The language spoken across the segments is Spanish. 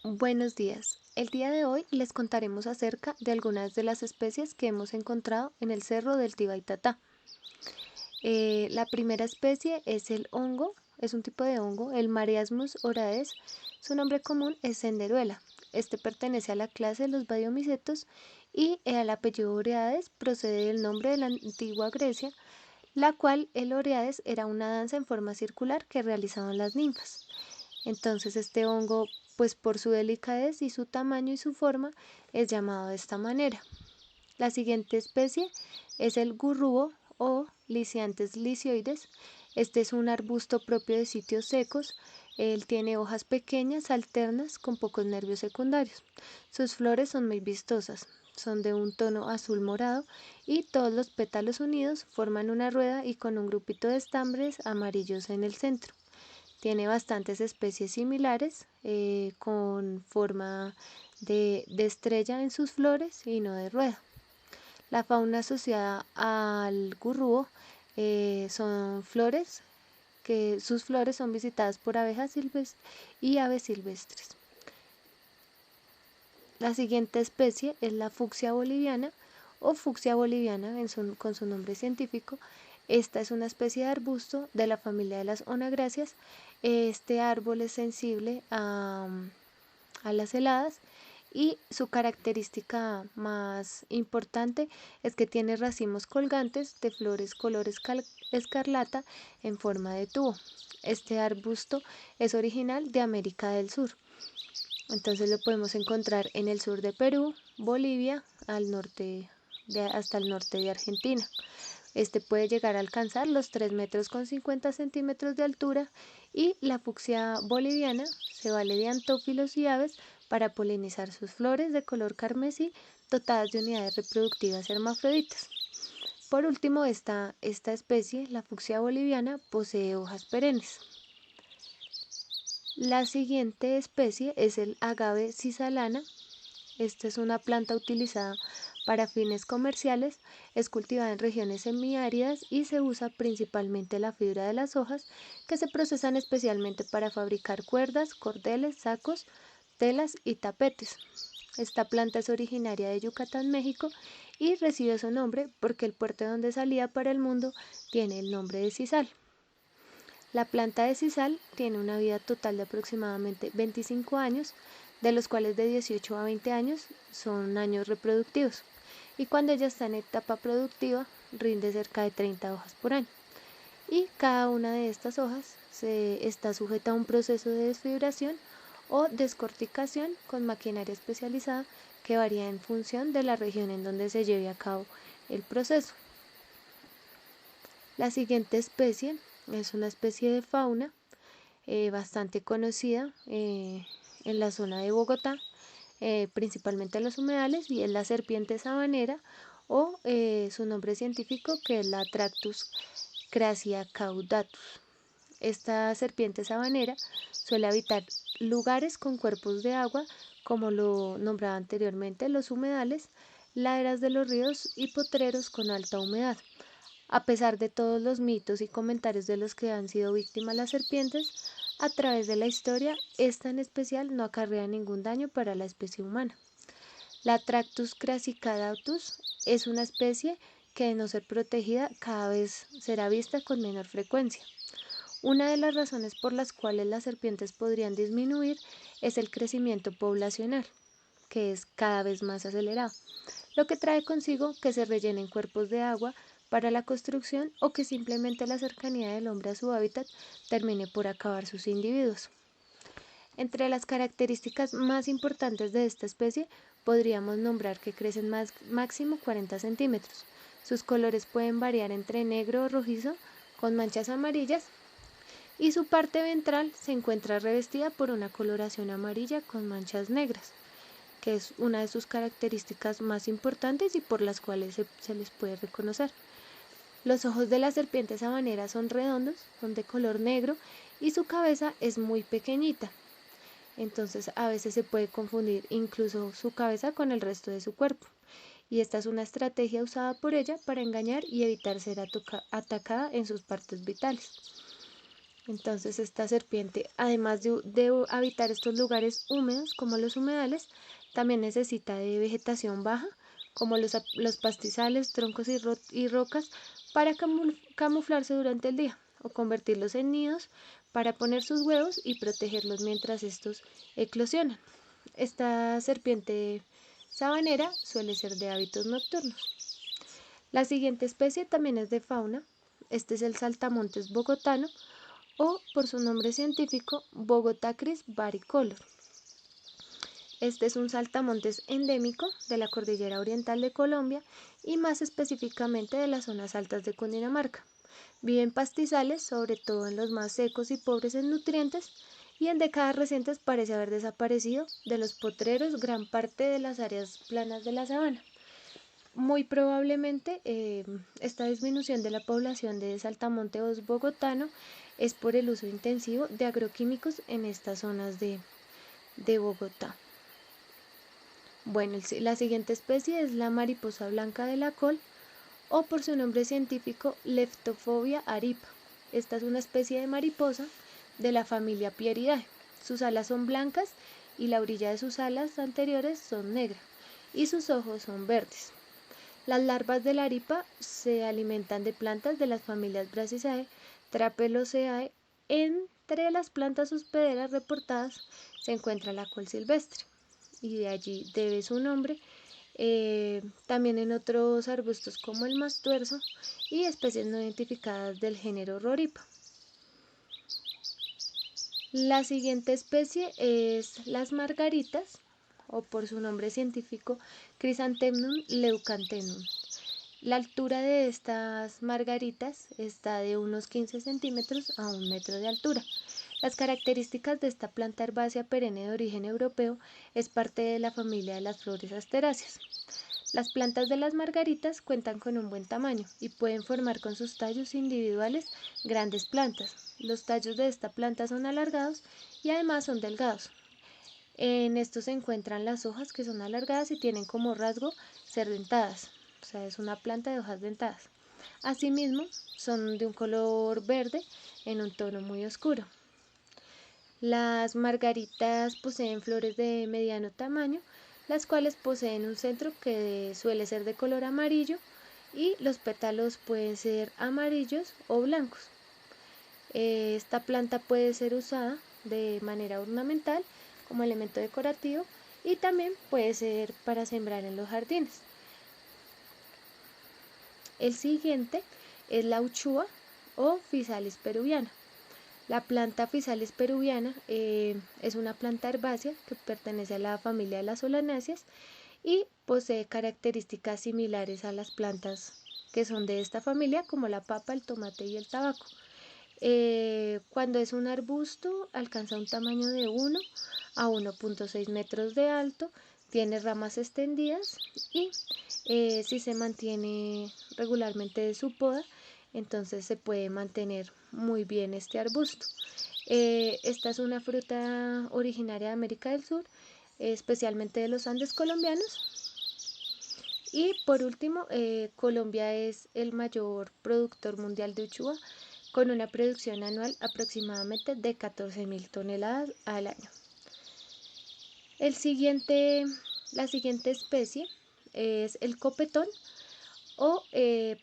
Buenos días. El día de hoy les contaremos acerca de algunas de las especies que hemos encontrado en el Cerro del Tibaitatá. La primera especie es el hongo, es un tipo de hongo, el Mareasmus oraes. Su nombre común es senderuela. Este pertenece a la clase de los badiomicetos y el apellido Oreades procede del nombre de la antigua Grecia, la cual el Oreades era una danza en forma circular que realizaban las ninfas. Entonces este hongo, pues por su delicadez y su tamaño y su forma, es llamado de esta manera. La siguiente especie es el gurrubo o Lisiantes lisioides. Este es un arbusto propio de sitios secos. Él tiene hojas pequeñas, alternas, con pocos nervios secundarios. Sus flores son muy vistosas, son de un tono azul morado y todos los pétalos unidos forman una rueda y con un grupito de estambres amarillos en el centro. Tiene bastantes especies similares con forma de estrella en sus flores y no de rueda. La fauna asociada al gurrúo son flores que sus flores son visitadas por abejas silvestres y aves silvestres. La siguiente especie es la fucsia boliviana o fucsia boliviana con su nombre científico. Esta es una especie de arbusto de la familia de las onagráceas. Este árbol es sensible a las heladas y su característica más importante es que tiene racimos colgantes de flores color escarlata en forma de tubo. Este arbusto es original de América del Sur. Entonces lo podemos encontrar en el sur de Perú, Bolivia, hasta el norte de Argentina. Este puede llegar a alcanzar los 3 metros con 50 centímetros de altura y la fucsia boliviana se vale de antófilos y aves para polinizar sus flores de color carmesí dotadas de unidades reproductivas hermafroditas. Por último, esta especie, la fucsia boliviana, posee hojas perennes. La siguiente especie es el agave cisalana. Esta es una planta utilizada para fines comerciales, es cultivada en regiones semiáridas y se usa principalmente la fibra de las hojas que se procesan especialmente para fabricar cuerdas, cordeles, sacos, telas y tapetes. Esta planta es originaria de Yucatán, México y recibe su nombre porque el puerto donde salía para el mundo tiene el nombre de sisal. La planta de sisal tiene una vida total de aproximadamente 25 años, de los cuales de 18 a 20 años son años reproductivos, y cuando ella está en etapa productiva rinde cerca de 30 hojas por año. Y cada una de estas hojas está sujeta a un proceso de desfibración o descorticación con maquinaria especializada que varía en función de la región en donde se lleve a cabo el proceso. La siguiente especie es una especie de fauna bastante conocida en la zona de Bogotá, principalmente en los humedales, y es la serpiente sabanera o su nombre científico que es la Tractus crassiacaudatus. Esta serpiente sabanera suele habitar lugares con cuerpos de agua, como lo nombraba anteriormente, los humedales, laderas de los ríos y potreros con alta humedad. A pesar de todos los mitos y comentarios de los que han sido víctimas las serpientes, a través de la historia, esta en especial no acarrea ningún daño para la especie humana. La Tractus crassicaudatus es una especie que, de no ser protegida, cada vez será vista con menor frecuencia. Una de las razones por las cuales las serpientes podrían disminuir es el crecimiento poblacional, que es cada vez más acelerado, lo que trae consigo que se rellenen cuerpos de agua para la construcción o que simplemente la cercanía del hombre a su hábitat termine por acabar sus individuos. Entre las características más importantes de esta especie podríamos nombrar que crecen máximo 40 centímetros. Sus colores pueden variar entre negro o rojizo con manchas amarillas y su parte ventral se encuentra revestida por una coloración amarilla con manchas negras, que es una de sus características más importantes y por las cuales se les puede reconocer. Los ojos de la serpiente sabanera son redondos, son de color negro y su cabeza es muy pequeñita. Entonces a veces se puede confundir incluso su cabeza con el resto de su cuerpo. Y esta es una estrategia usada por ella para engañar y evitar ser atacada en sus partes vitales. Entonces esta serpiente, además de habitar estos lugares húmedos como los humedales, también necesita de vegetación baja como los pastizales, troncos y rocas para camuflarse durante el día o convertirlos en nidos para poner sus huevos y protegerlos mientras estos eclosionan. Esta serpiente sabanera suele ser de hábitos nocturnos. La siguiente especie también es de fauna. Este es el saltamontes bogotano o, por su nombre científico, Bogotacris varicolor. Este es un saltamontes endémico de la cordillera oriental de Colombia y más específicamente de las zonas altas de Cundinamarca. Vive en pastizales, sobre todo en los más secos y pobres en nutrientes, y en décadas recientes parece haber desaparecido de los potreros gran parte de las áreas planas de la sabana. Muy probablemente esta disminución de la población de saltamontes bogotano es por el uso intensivo de agroquímicos en estas zonas de Bogotá. Bueno, la siguiente especie es la mariposa blanca de la col o, por su nombre científico, Leptophobia aripa. Esta es una especie de mariposa de la familia Pieridae. Sus alas son blancas y la orilla de sus alas anteriores son negras y sus ojos son verdes. Las larvas de la aripa se alimentan de plantas de las familias Brassicaceae, Trapezoaceae. Entre las plantas hospederas reportadas se encuentra la col silvestre y de allí debe su nombre. También en otros arbustos como el mastuerzo y especies no identificadas del género Roripa. La siguiente especie es las margaritas, o por su nombre científico Chrysanthemum leucanthemum. La altura de estas margaritas está de unos 15 centímetros a 1 metro de altura. Las características de esta planta herbácea perenne de origen europeo es parte de la familia de las flores asteráceas. Las plantas de las margaritas cuentan con un buen tamaño y pueden formar con sus tallos individuales grandes plantas. Los tallos de esta planta son alargados y además son delgados. En estos se encuentran las hojas, que son alargadas y tienen como rasgo ser dentadas, o sea, es una planta de hojas dentadas. Asimismo, son de un color verde en un tono muy oscuro. Las margaritas poseen flores de mediano tamaño, las cuales poseen un centro que suele ser de color amarillo y los pétalos pueden ser amarillos o blancos. Esta planta puede ser usada de manera ornamental como elemento decorativo y también puede ser para sembrar en los jardines. El siguiente es la uchua o Physalis peruviana. La planta Physalis peruviana es una planta herbácea que pertenece a la familia de las solanáceas y posee características similares a las plantas que son de esta familia, como la papa, el tomate y el tabaco. Cuando es un arbusto, alcanza un tamaño de 1 a 1.6 metros de alto, tiene ramas extendidas y si se mantiene regularmente de su poda, entonces se puede mantener muy bien este arbusto. Esta es una fruta originaria de América del Sur, especialmente de los Andes colombianos. Y por último, Colombia es el mayor productor mundial de uchua, con una producción anual aproximadamente de 14.000 toneladas al año. La siguiente especie es el copetón o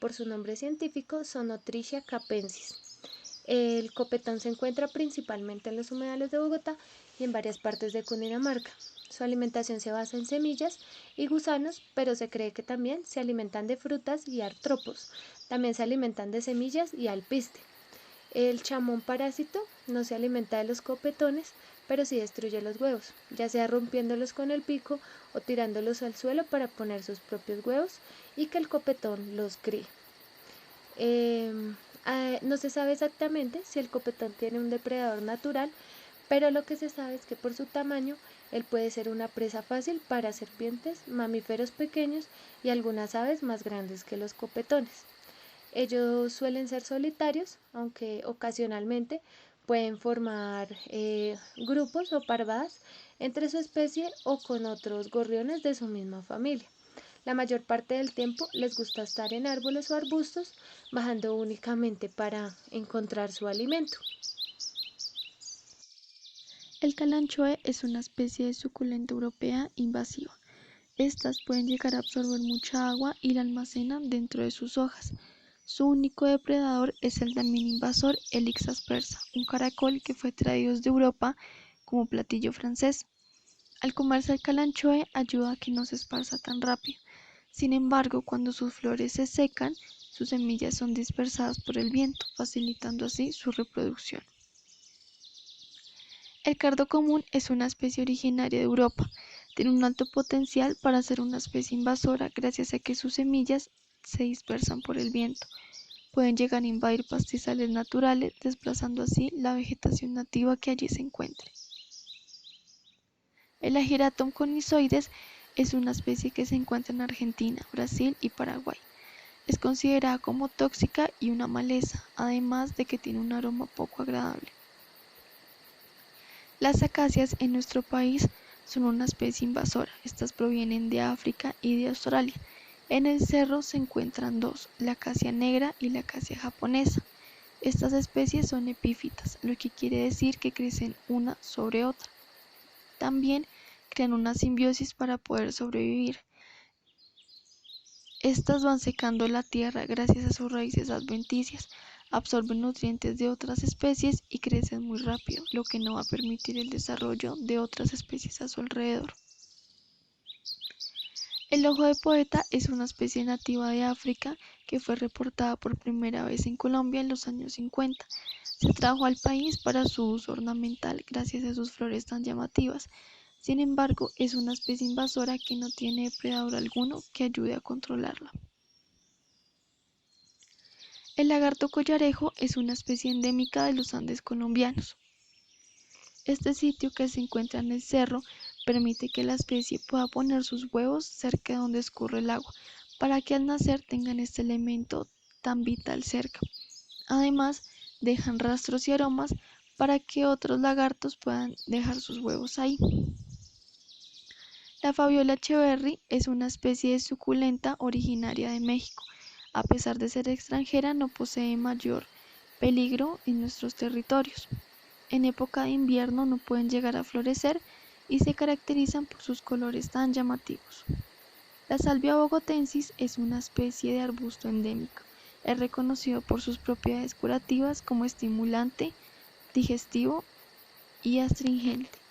por su nombre científico Zonotrichia capensis. El copetón se encuentra principalmente en los humedales de Bogotá y en varias partes de Cundinamarca. Su alimentación se basa en semillas y gusanos, pero se cree que también se alimentan de frutas y artrópodos. También se alimentan de semillas y alpiste. El chamón parásito no se alimenta de los copetones, pero sí destruye los huevos, ya sea rompiéndolos con el pico o tirándolos al suelo para poner sus propios huevos y que el copetón los críe. No se sabe exactamente si el copetón tiene un depredador natural, pero lo que se sabe es que por su tamaño él puede ser una presa fácil para serpientes, mamíferos pequeños y algunas aves más grandes que los copetones. Ellos suelen ser solitarios, aunque ocasionalmente pueden formar grupos o parvadas entre su especie o con otros gorriones de su misma familia. La mayor parte del tiempo les gusta estar en árboles o arbustos, bajando únicamente para encontrar su alimento. El calanchoe es una especie de suculenta europea invasiva. Estas pueden llegar a absorber mucha agua y la almacenan dentro de sus hojas. Su único depredador es el también invasor Helix aspersa, un caracol que fue traído desde Europa como platillo francés. Al comerse el calanchoe ayuda a que no se esparza tan rápido. Sin embargo, cuando sus flores se secan, sus semillas son dispersadas por el viento, facilitando así su reproducción. El cardo común es una especie originaria de Europa. Tiene un alto potencial para ser una especie invasora gracias a que sus semillas se dispersan por el viento. Pueden llegar a invadir pastizales naturales, desplazando así la vegetación nativa que allí se encuentre. El Ageratum conizoides es una especie que se encuentra en Argentina, Brasil y Paraguay. Es considerada como tóxica y una maleza, además de que tiene un aroma poco agradable. Las acacias en nuestro país son una especie invasora. Estas provienen de África y de Australia. En el cerro se encuentran dos, la acacia negra y la acacia japonesa. Estas especies son epífitas, lo que quiere decir que crecen una sobre otra. También crean una simbiosis para poder sobrevivir. Estas van secando la tierra gracias a sus raíces adventicias, absorben nutrientes de otras especies y crecen muy rápido, lo que no va a permitir el desarrollo de otras especies a su alrededor. El ojo de poeta es una especie nativa de África que fue reportada por primera vez en Colombia en los años 50. Se trajo al país para su uso ornamental gracias a sus flores tan llamativas. Sin embargo, es una especie invasora que no tiene depredador alguno que ayude a controlarla. El lagarto collarejo es una especie endémica de los Andes colombianos. Este sitio, que se encuentra en el cerro, permite que la especie pueda poner sus huevos cerca de donde escurre el agua, para que al nacer tengan este elemento tan vital cerca. Además, dejan rastros y aromas para que otros lagartos puedan dejar sus huevos ahí. La Fabiola echeverri es una especie de suculenta originaria de México. A pesar de ser extranjera, no posee mayor peligro en nuestros territorios. En época de invierno no pueden llegar a florecer y se caracterizan por sus colores tan llamativos. La Salvia bogotensis es una especie de arbusto endémico. Es reconocido por sus propiedades curativas como estimulante, digestivo y astringente.